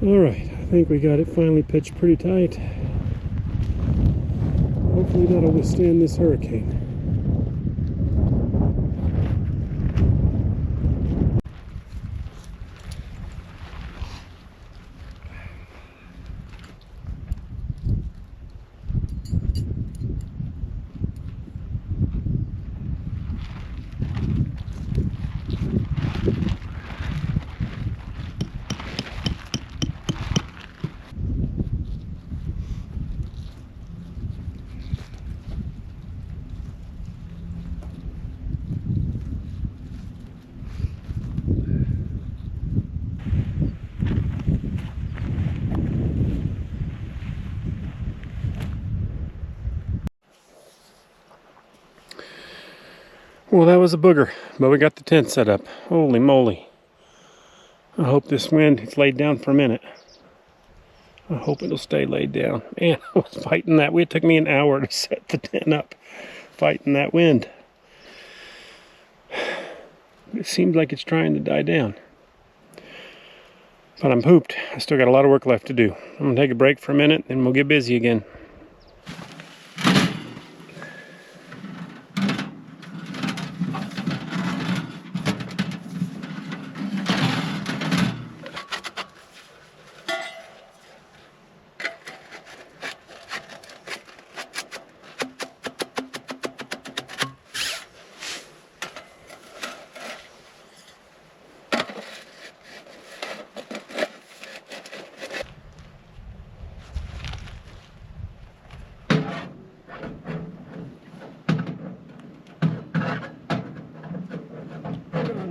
Alright, I think we got it finally pitched pretty tight. Hopefully that'll withstand this hurricane. Well, that was a booger, but we got the tent set up. Holy moly. I hope this wind, it's laid down for a minute. I hope it'll stay laid down. Man, I was fighting that. It took me an hour to set the tent up, fighting that wind. It seems like it's trying to die down. But I'm pooped. I still got a lot of work left to do. I'm going to take a break for a minute, and we'll get busy again.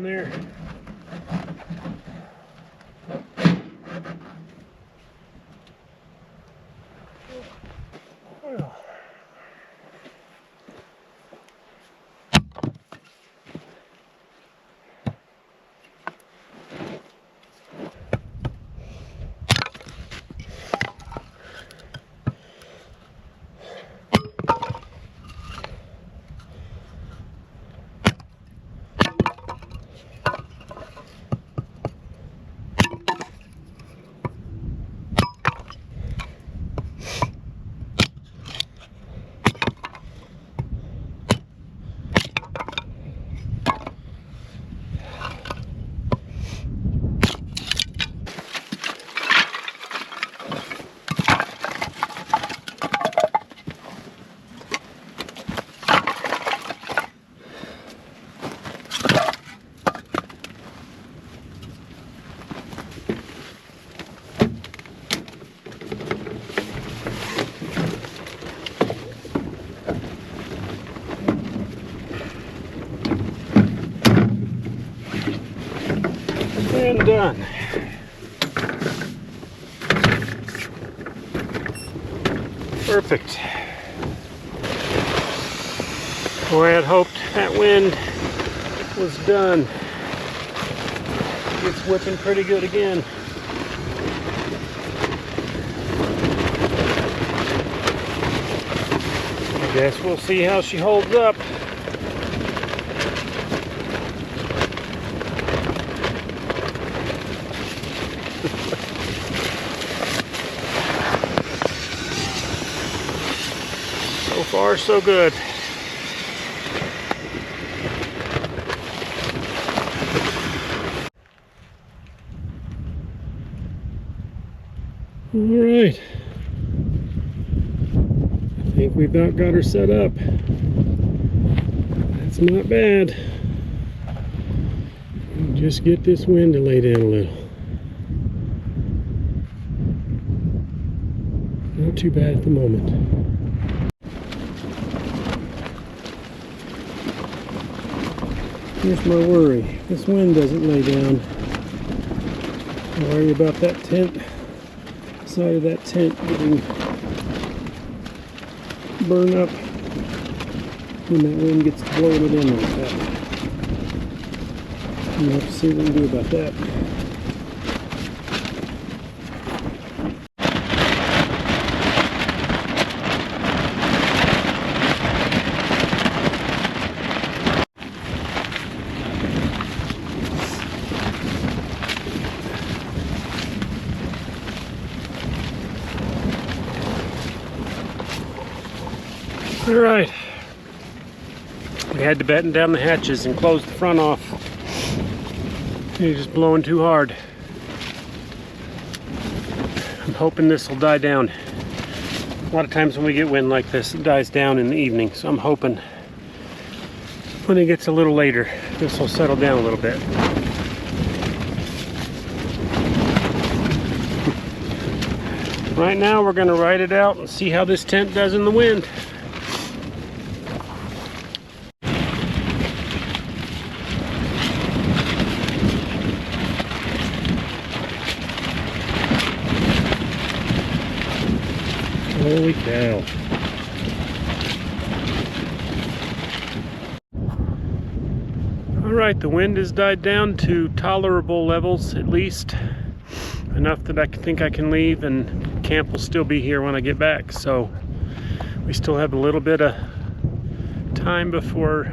There. Well. And done. Perfect. Boy, I had hoped that wind was done. It's whipping pretty good again. I guess we'll see how she holds up. So far, so good. All right. I think we about got her set up. That's not bad. Just get this wind to lay down a little. Not too bad at the moment. Here's my worry. This wind doesn't lay down. I worry about that tent, side of that tent getting burned up when that wind gets to blowing it in like that. We'll have to see what we can do about that. All right. We had to batten down the hatches and close the front off. It's just blowing too hard. I'm hoping this will die down. A lot of times when we get wind like this, it dies down in the evening. So I'm hoping when it gets a little later, this will settle down a little bit. Right now we're going to ride it out and see how this tent does in the wind. Holy cow. Alright, the wind has died down to tolerable levels, at least. Enough that I think I can leave, and camp will still be here when I get back. So we still have a little bit of time before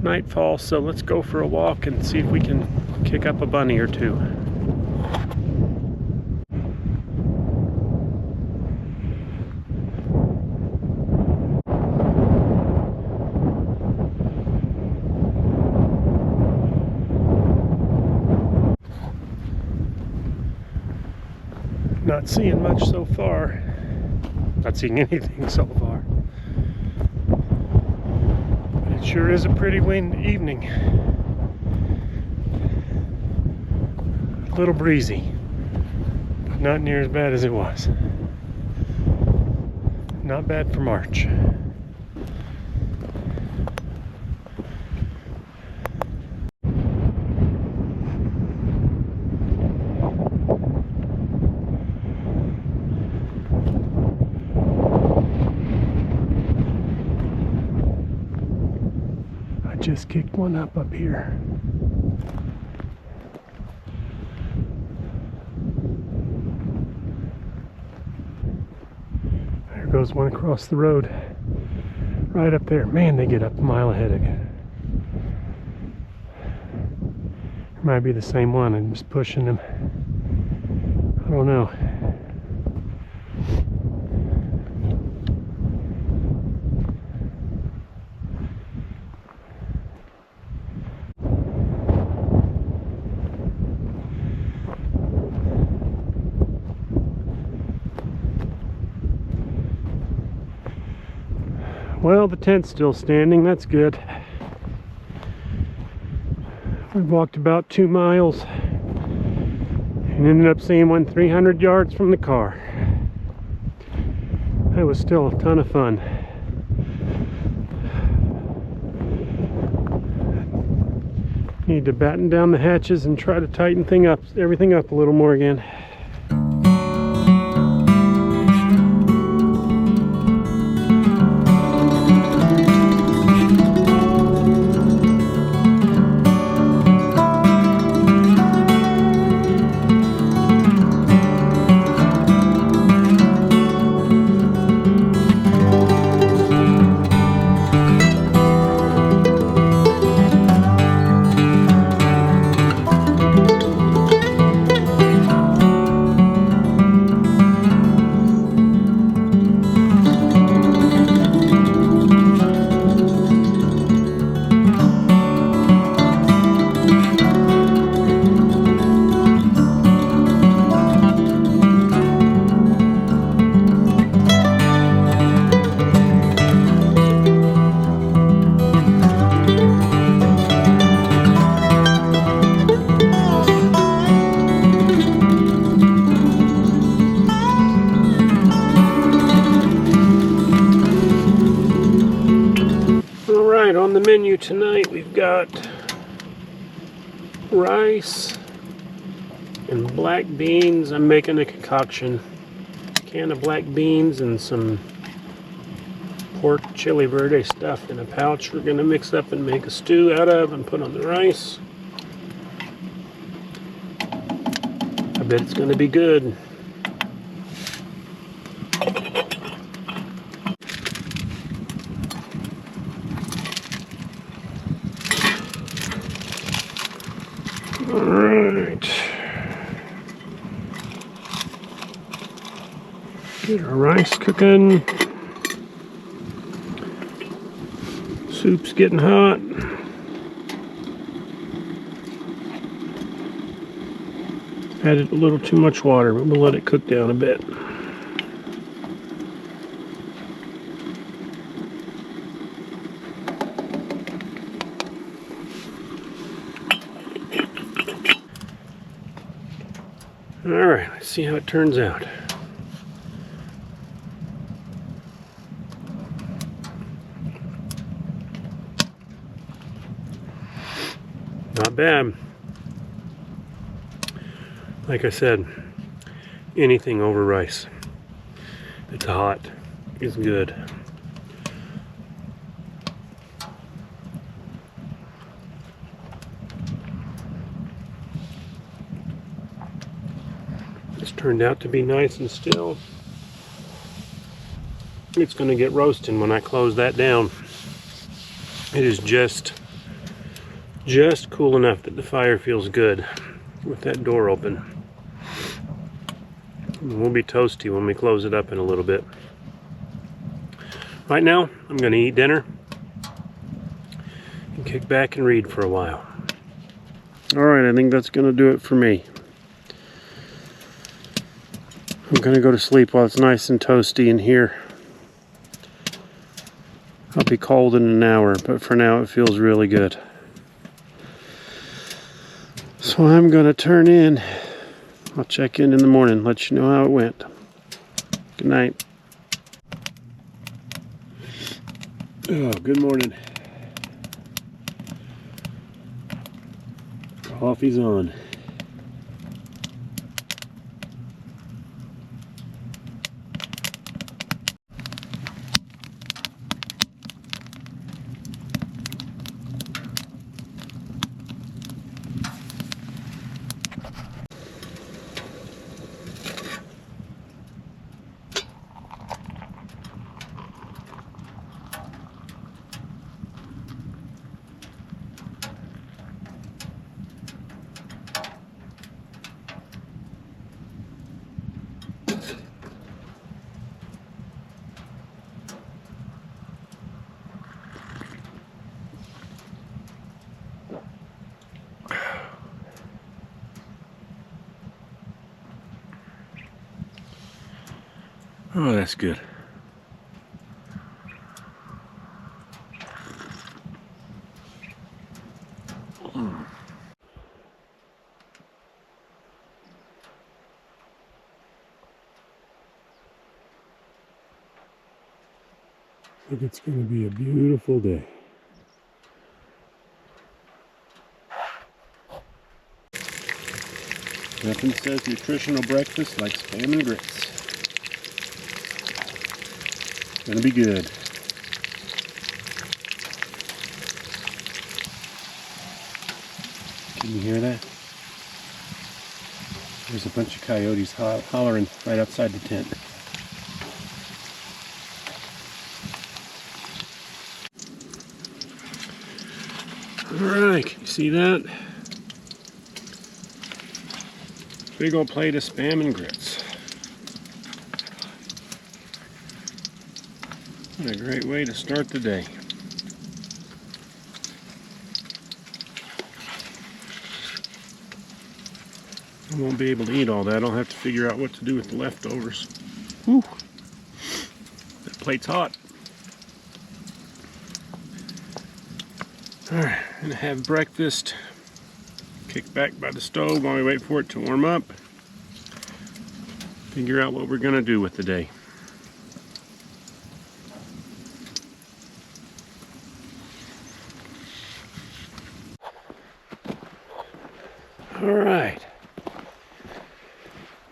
nightfall. So let's go for a walk and see if we can kick up a bunny or two. Not seeing much so far. Not seeing anything so far. But it sure is a pretty windy evening. A little breezy, but not near as bad as it was. Not bad for March. Just kicked one up here. There goes one across the road. Right up there. Man, they get up a mile ahead again. It might be the same one. I'm just pushing them. I don't know. Well, the tent's still standing. That's good. We've walked about 2 miles and ended up seeing one 300 yards from the car. That was still a ton of fun. Need to batten down the hatches and try to tighten everything up a little more again. On the menu tonight we've got rice and black beans. I'm making a concoction. A can of black beans and some pork chili verde stuff in a pouch we're going to mix up and make a stew out of and put on the rice. I bet it's going to be good. Alright. Get our rice cooking. Soup's getting hot. Added a little too much water, but we'll let it cook down a bit. Alright, let's see how it turns out. Not bad. Like I said, anything over rice that's hot is good. It's turned out to be nice and still. It's going to get roasting when I close that down. It is just cool enough that the fire feels good with that door open. And we'll be toasty when we close it up in a little bit. Right now, I'm going to eat dinner and kick back and read for a while. Alright, I think that's going to do it for me. I'm going to go to sleep while it's nice and toasty in here. I'll be cold in an hour, but for now it feels really good. So I'm going to turn in. I'll check in the morning, let you know how it went. Good night. Oh, good morning. Coffee's on. Oh, that's good. I think it's going to be a beautiful day. Nothing says nutritional breakfast like spam and grits. Gonna be good. Can you hear that? There's a bunch of coyotes hollering right outside the tent. Alright, can you see that? Big old plate of spam and grits. What a great way to start the day. I won't be able to eat all that. I'll have to figure out what to do with the leftovers. Whew. That plate's hot. Alright, gonna have breakfast. Kick back by the stove while we wait for it to warm up. Figure out what we're gonna do with the day. Alright.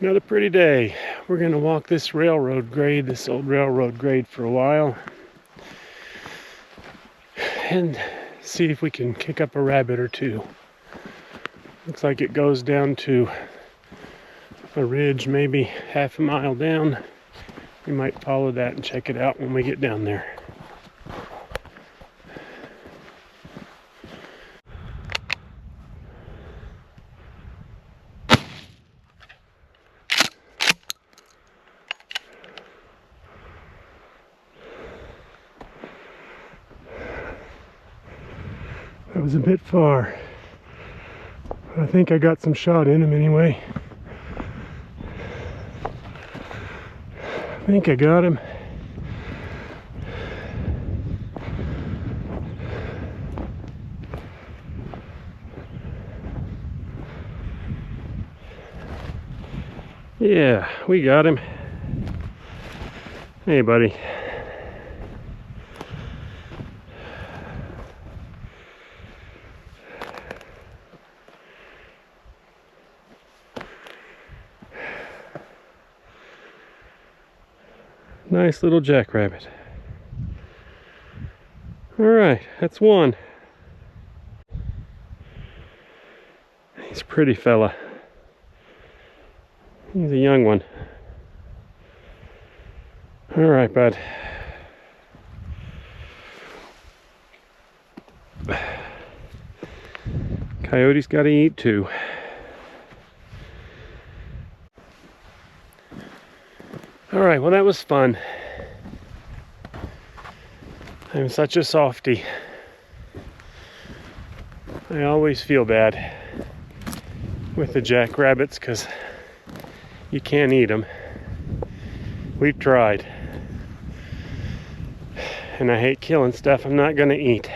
Another pretty day. We're gonna walk this railroad grade, this old railroad grade for a while. And see if we can kick up a rabbit or two. Looks like it goes down to a ridge, maybe half a mile down. We might follow that and check it out when we get down there. was a bit far. I think I got some shot in him anyway. I think I got him. Yeah, we got him. Hey, buddy. Nice little jackrabbit. All right, that's one. He's a pretty fella. He's a young one. All right, bud. Coyote's got to eat too. All right, well, that was fun. I'm such a softie. I always feel bad with the jackrabbits because you can't eat them. We've tried. And I hate killing stuff I'm not going to eat.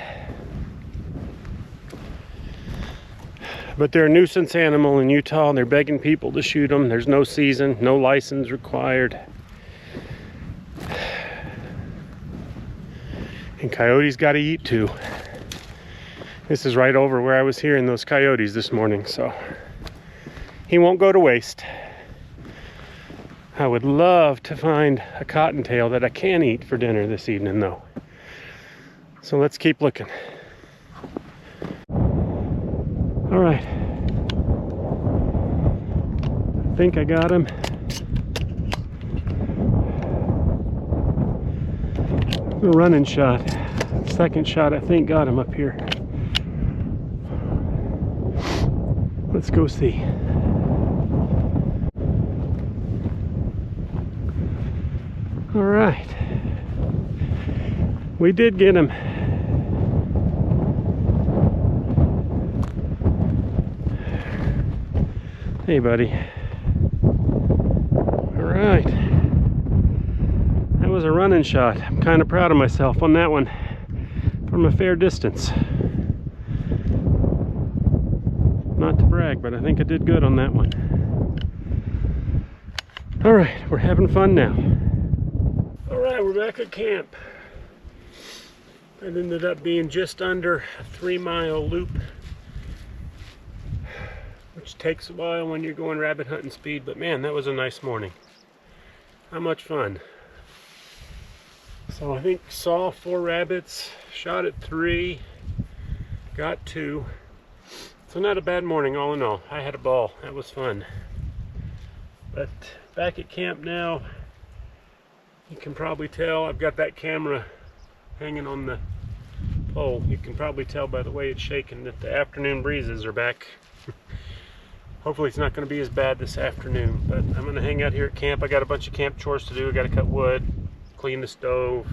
But they're a nuisance animal in Utah and they're begging people to shoot them. There's no season, no license required. And coyotes got to eat too. This is right over where I was hearing those coyotes this morning, so he won't go to waste. I would love to find a cottontail that I can eat for dinner this evening though. So let's keep looking. All right. I think I got him. A running shot. Second shot, I think, got him up here. Let's go see. All right. We did get him. Hey, buddy. All right. That was a running shot. I'm kind of proud of myself on that one from a fair distance. Not to brag, but I think I did good on that one. All right, we're having fun now. All right, we're back at camp. It ended up being just under a 3-mile loop, which takes a while when you're going rabbit hunting speed, but man, that was a nice morning. How much fun. So I think saw 4 rabbits, shot at 3, got 2. So not a bad morning all in all. I had a ball. That was fun. But back at camp now, you can probably tell I've got that camera hanging on the pole. You can probably tell by the way it's shaking that the afternoon breezes are back. Hopefully it's not going to be as bad this afternoon, but I'm going to hang out here at camp. I got a bunch of camp chores to do. I got to cut wood, clean the stove,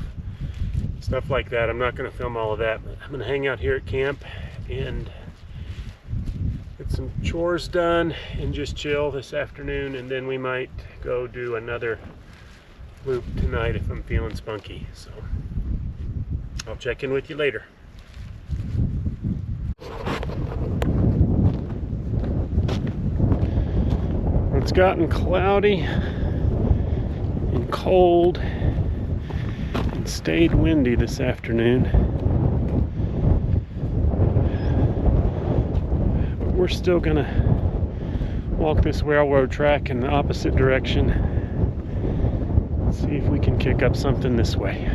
stuff like that. I'm not going to film all of that, but I'm going to hang out here at camp and get some chores done and just chill this afternoon, and then we might go do another loop tonight if I'm feeling spunky. So I'll check in with you later. It's gotten cloudy and cold and stayed windy this afternoon. But we're still gonna walk this railroad track in the opposite direction. See if we can kick up something this way.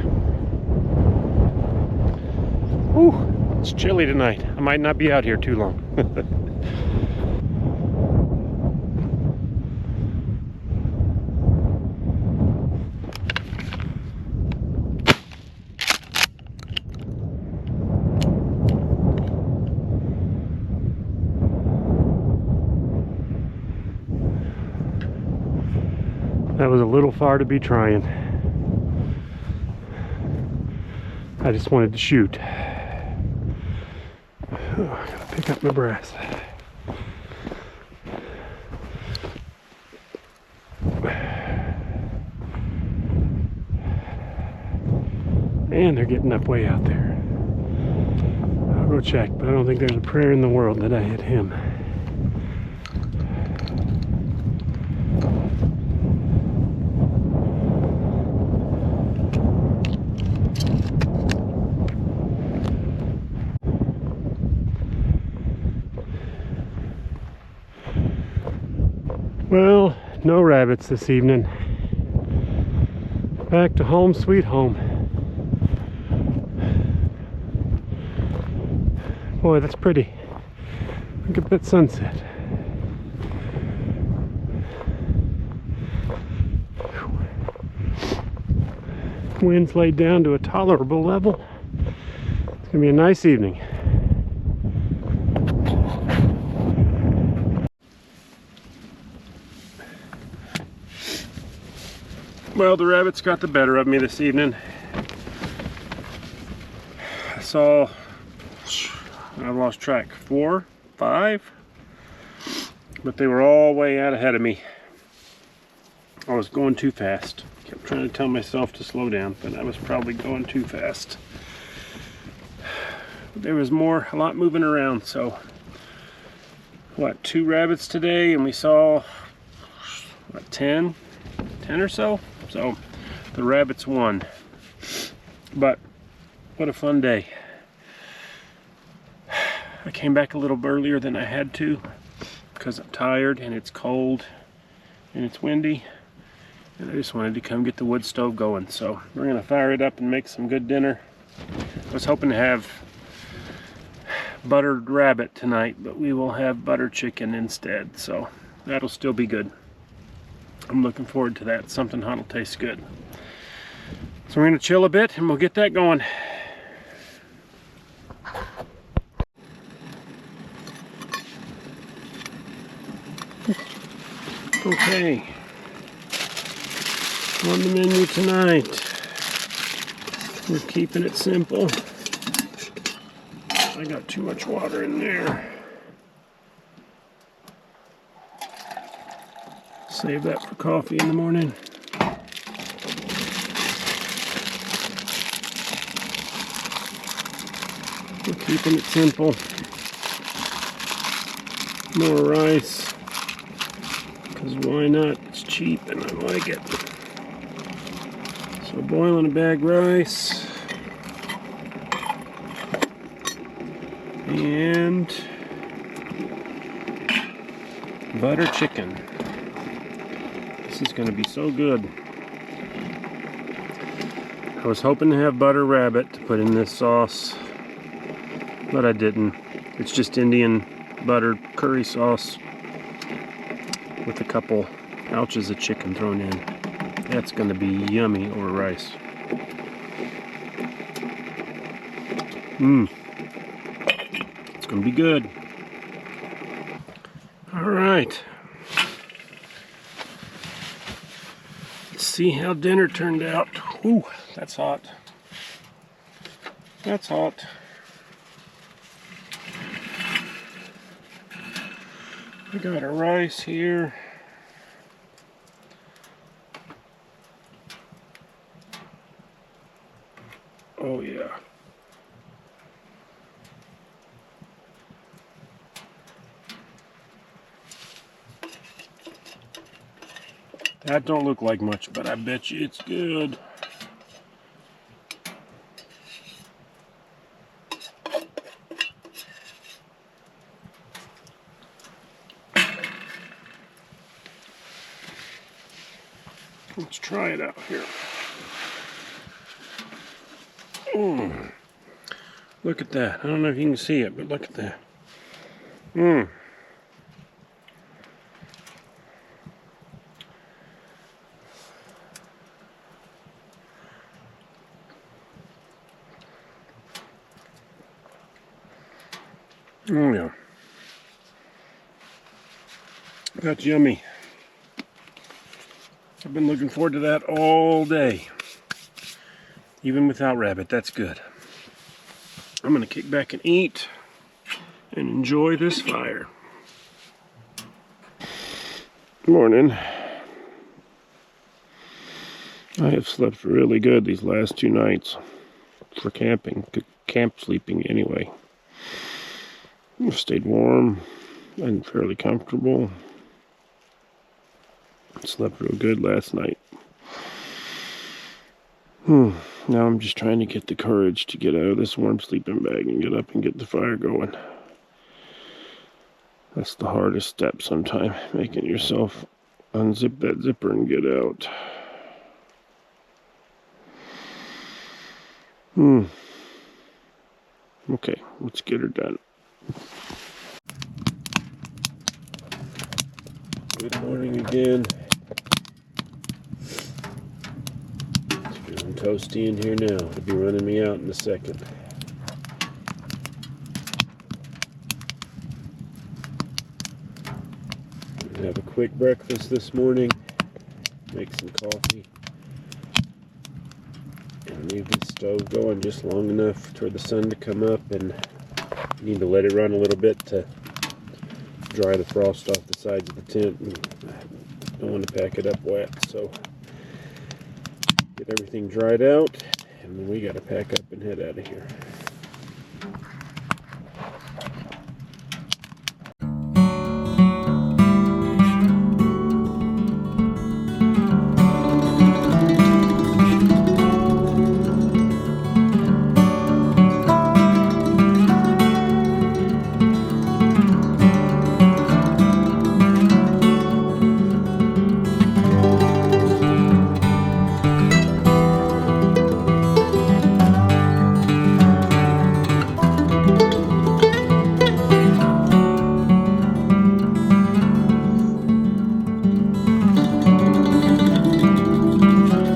Whew, it's chilly tonight. I might not be out here too long. That was a little far to be trying. I just wanted to shoot. Oh, I gotta pick up my brass. And they're getting up way out there. I'll go check, but I don't think there's a prayer in the world that I hit him. Well, no rabbits this evening. Back to home sweet home. Boy, that's pretty. Look at that sunset. Wind's laid down to a tolerable level. It's gonna be a nice evening. Well, the rabbits got the better of me this evening. I saw, I've lost track, 4, 5, but they were all way out ahead of me. I was going too fast. Kept trying to tell myself to slow down, but I was probably going too fast. There was a lot moving around, so what, 2 rabbits today, and we saw, what, 10 or so? So the rabbits won. But what a fun day. I came back a little earlier than I had to because I'm tired and it's cold and it's windy, and I just wanted to come get the wood stove going. So we're gonna fire it up and make some good dinner. I was hoping to have buttered rabbit tonight, but we will have butter chicken instead, so that'll still be good. I'm looking forward to that. Something hot will taste good. So we're gonna chill a bit and we'll get that going. Okay, on the menu tonight, we're keeping it simple. I got too much water in there. Save that for coffee in the morning. We're keeping it simple. More rice, because why not? It's cheap and I like it. So boiling a bag rice and butter chicken. This is going to be so good. I was hoping to have butter rabbit to put in this sauce, but I didn't. It's just Indian buttered curry sauce with a couple pouches of chicken thrown in. That's going to be yummy over rice. It's going to be good. All right. Let's see how dinner turned out. Ooh, that's hot. That's hot. We got our rice here. Oh yeah. That don't look like much, but I bet you it's good. Let's try it out here. Look at that. I don't know if you can see it, but look at that. Oh yeah. That's yummy. I've been looking forward to that all day. Even without rabbit, that's good. I'm gonna kick back and eat. and enjoy this fire. Good morning. I have slept really good these last 2 nights for camping, camp sleeping anyway. I've stayed warm and fairly comfortable. Slept real good last night. Now I'm just trying to get the courage to get out of this warm sleeping bag and get up and get the fire going. That's the hardest step sometimes, making yourself unzip that zipper and get out. Okay, let's get her done. Good morning again. It's feeling toasty in here now. It'll be running me out in a second. Gonna have a quick breakfast this morning. Make some coffee. And leave the stove going just long enough for the sun to come up, and need to let it run a little bit to dry the frost off the sides of the tent. And don't want to pack it up wet, so get everything dried out, and then we got to pack up and head out of here.